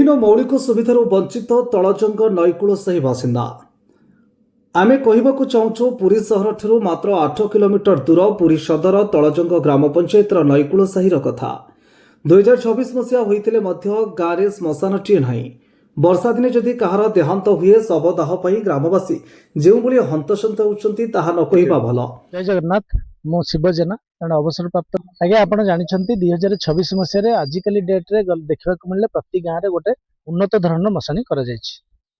विभिन्न मौलिक सुविधार वंचित तलजंग नईकूल साही बासिंदा आमे कहवाक चाहूँ पुरी सहर ठूँ मात्र 8 किलोमीटर दूर पुरी सदर तलजंग ग्राम पंचायत नईकूल साही कथा 2024 मसीहा होते गाँव में श्मशानटीए ना वर्षा दिने जदि कहार देहांत हुए शवदाह ग्रामवासी जो हंतसंत होती न कहवा भल। जय जगन्नाथ मु शिव जेना जन अवसर प्राप्त आज्ञा आप जानते 2026 मसीह आजिकल डेट्रे देखा मिले प्रति गाँव में गोटे उन्नत धरण मशाणी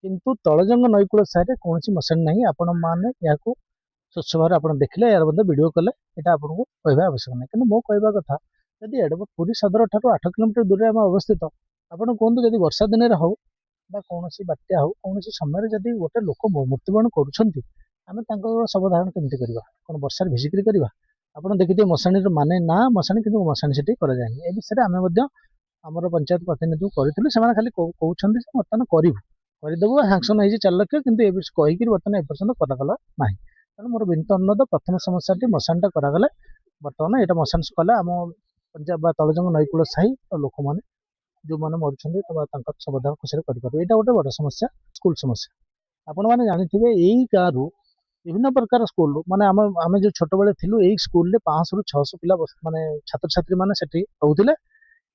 किंतु तलजंग नईकूल साइड कौन मशाणी ना आपण मैंने स्वच्छ भाव आप देखले यार वीडियो कले यहाँ आपको कहवा आवश्यक नहीं कि मो कहवा कथा यदि पुरी सदर ठार 8 किलोमीटर दूर में अवस्थित आपड़ कहतु जब वर्षा दिन में हो कौन बात्या हो कौन समय जब गोटे लोक मृत्युवरण कर शवधारण केमती करवा कौन वर्षा भिजिक करवा आप देखिए मशाणी माने ना मशाणी कि मशाणी से कराए ए विषय में आमर पंचायत प्रतिनिधि करूँ से खाली कहते बर्तमान करदेबू सांसन हो 4 लाख कि कहीकि बर्तमान एपर्यंत करागला ना तेणु मोर विनीत अनुरोध प्रथम समस्या मशाणीटा करागले बर्तमान यहाँ मशाण कले आम पंचायत तलजंग नईकूल साही लोक मैंने जो मैंने मरुँच शवदाह खुशी करें यहाँ गोटे बड़ समस्या स्कूल समस्या आपण मैंने जानी यही गाँव विभिन्न प्रकार स्कूल माने आम जो छोट बेले थिलु यही स्कूल 500 ରୁ 600 पिला माने छात्र छात्री माने सेठी रहउथिले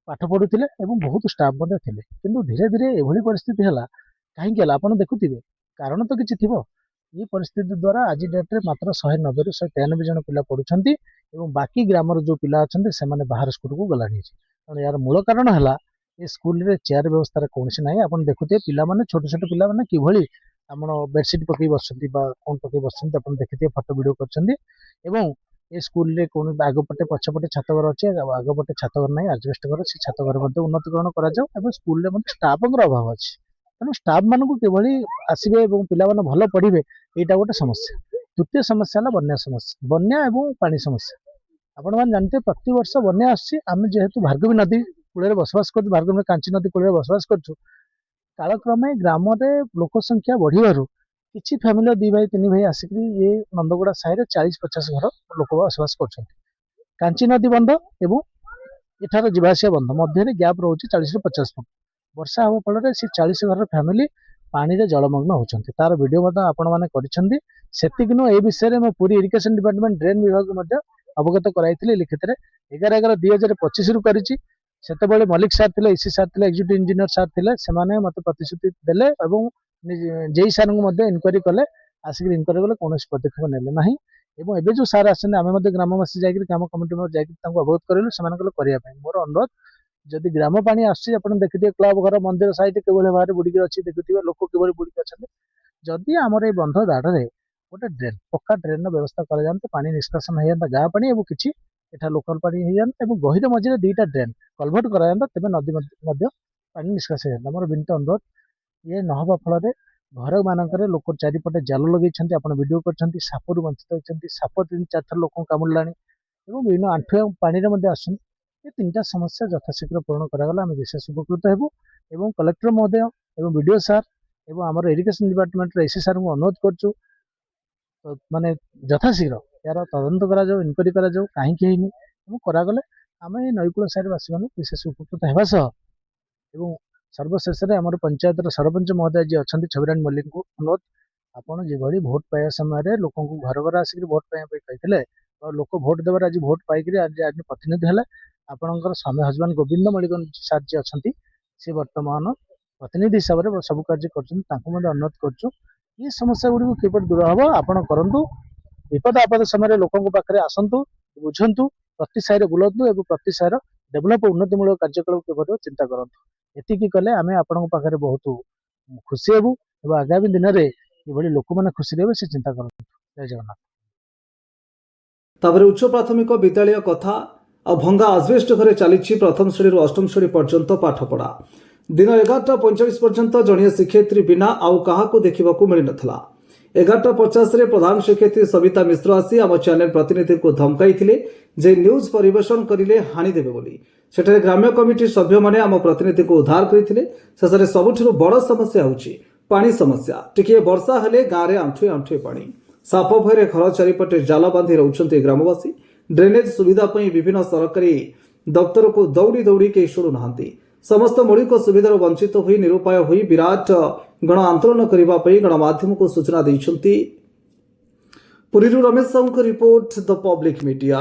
पाठ पढुथिले एवं बहुत स्टाफ बंदे थिले किंतु धीरे धीरे एभली परिस्थिति हला काहे के आपण देखुथिबे कारण तो किछि थिबो ये परिस्थिति द्वारा आज डेट रे मात्र 190 ରୁ 193 जन पिला पढुछंती एवं बाकी ग्रामर जो पिला अछंती से माने बाहर स्कूल को गलानी कारण यार मूल कारण हला ये स्कूल रे चेयर व्यवस्था कौन ना आप देखुए पिला माने छोट छोट पिला माने किभली आम बेडसीट पकई बसुँच कौन पकई बसुँच आप देखिए फटो वीडियो कर स्कूल रे कौन आगपटे पछपटे छातघर अच्छे आगपटे छातघर ना आजबेस्ट घर से छातघर उन्नतिकरण कर स्कूल स्टाफ अभाव अच्छे तेणु स्टाफ मानक किभली आसबे पिला भल पढ़े यहाँ गोटे समस्या। द्वितीय समस्या है बन्या समस्या बन्या और पानी समस्या आपण मैंने जानते प्रति वर्ष बन्या आम जेहेतु भार्गवी नदी कूल बसवास कर भार्गवी कांची नदी कूल बसवास कर कालक्रमे ग्राम लोक संख्या बढ़िबारु किछि फैमिली 2 भाई 3 भाई आसिक ये नंदगुड़ा साहि 40-50 घर लोक बसवास कर कांची नदी बंध एवं इठार जीवासिया बंध मध्य गैप रोचे 40 ରୁ 50 फुट वर्षा हवा फल से 40 घर फैमिली पानी रे जलमग्न होचंती तार वीडियो आपण माने करिसेंती सेतिकिनो ए विषय में पूरी इरिगेशन डिपार्टमेंट ड्रेन विभाग अवगत कराई लिखित 11/11/2025 रु करिछि सेतेबेले मलिक सार थे इसी सार थे एक्जिक्यूटिव इंजीनियर सार थे से मत प्रतिश्रुति देले और जेई सार इनक्वारी कले आसिक इनक्वारी कले कौन पदक्षेप नेले ना एवं एबे जो सार आसे आम ग्रामवासी जाकर ग्राम कमिटी में जाकर अवगत करेलु से मोर अनुरोध जदि ग्राम पानी आस देखिए क्लब घर मंदिर साइड किभली भाव बुड़िक अच्छी देखुए लोक किभली बुड़िक अच्छा जदि आमर ये बंध दाढ़े गोटे ड्रेन पक्का ड्रेन व्यवस्था कर पानी निष्कासन हो जाता गाँ पानी और किसी एटा लोकल पानी हो जाता गहिर मझे 2टा ड्रेन कलभर्ट करा तेज नदी पानी निष्कासन हो जाता मोर विनीत अनुरोध ये नहबा फल घर मानक लोक चारिपटे जाल लगे आप वीडियो कर सापरू वंचित होती साप 3-4 थर लोक कामुड़ा विभिन्न आंठुआ पानी आस 3टा समस्या यथाशीघ्र पूरण करागला आम विशेष उपकृत हेबू एवं कलेक्टर महोदय एवं वीडियो सार एवं आमर इरिगेशन डिपार्टमेंट एसी सार को अनुरोध करूँ माने यथाशीघ्र यार तदंत करा इनक्वारी करा कहीं करागले आम ये नईकूल साइड वासी मैंने विशेष उपकृत होगा एवं सर्वशेष आम पंचायत सरपंच महोदय जी अच्छा छविरानी मल्लिक को अनुरोध आपड़ जो भोट पाइबा समय लोक घर घर आसिक भोट पाइबा कहते और लोक भोट देवर आज भोट पाइक आज प्रतिनिधि है आपणकर स्वामी हजबैंड गोविंद मल्लिक सार जी अच्छा सी बर्तमान प्रतिनिधि हिसाब से सब कार्य अनुरोध करूँ ये समस्या गुड़ी किपर दूर हम आपण करूँ विपद आपद समय लोक पाखे आसतु बुझंतु प्रति साहि बुलतु और प्रति साहिर डेभलप उन्नतिमूलक कार्यक्रम किपर चिंता करूँ एतिकी कले आम आपण पाखे बहुत खुशी हेबू और आगामी दिन में ये लोक मैंने खुशी रहे से चिंता करूँ। जय जगन्नाथ। तापर उच्च प्राथमिक विद्यालय कथा और भंगा आजबेस्ट घरे चली प्रथम श्रेणी 8म श्रेणी पर्यंत पाठपढ़ा दिन 11:45 पर्यंत जड़िए शिक्षयित्री बिना आउ क्या देखा मिल ना 11:50 प्रधान शिक्षयित्री सविता मिश्र आसी आम चैनल प्रतिनिधि को धमकाई जे न्यूज परिवेशन करें हाणीदेवे बोली सेठारे ग्राम्य कमिटी सभ्य मैंने आम प्रतिनिधि को उद्धार करते शेष में सबुठ बड़ समस्या होची पानी समस्या टिके वर्षा हेले गाँव में आंठुए आंठुए पानी साप भय घर चारिपटे जाल बांधि रोचंती ग्रामवासी ड्रेनेज सुविधा विभिन्न सरकारी दफ्तर को दौड़ी दौड़ी कई शुणुना समस्त मौलिक सुविधार वंचित हुई निरुपाय हुई विराट गण आंदोलन करने गणमाध्यम को सूचना देइछन्ति। पुरीरू Ramesh Sahu report the public media.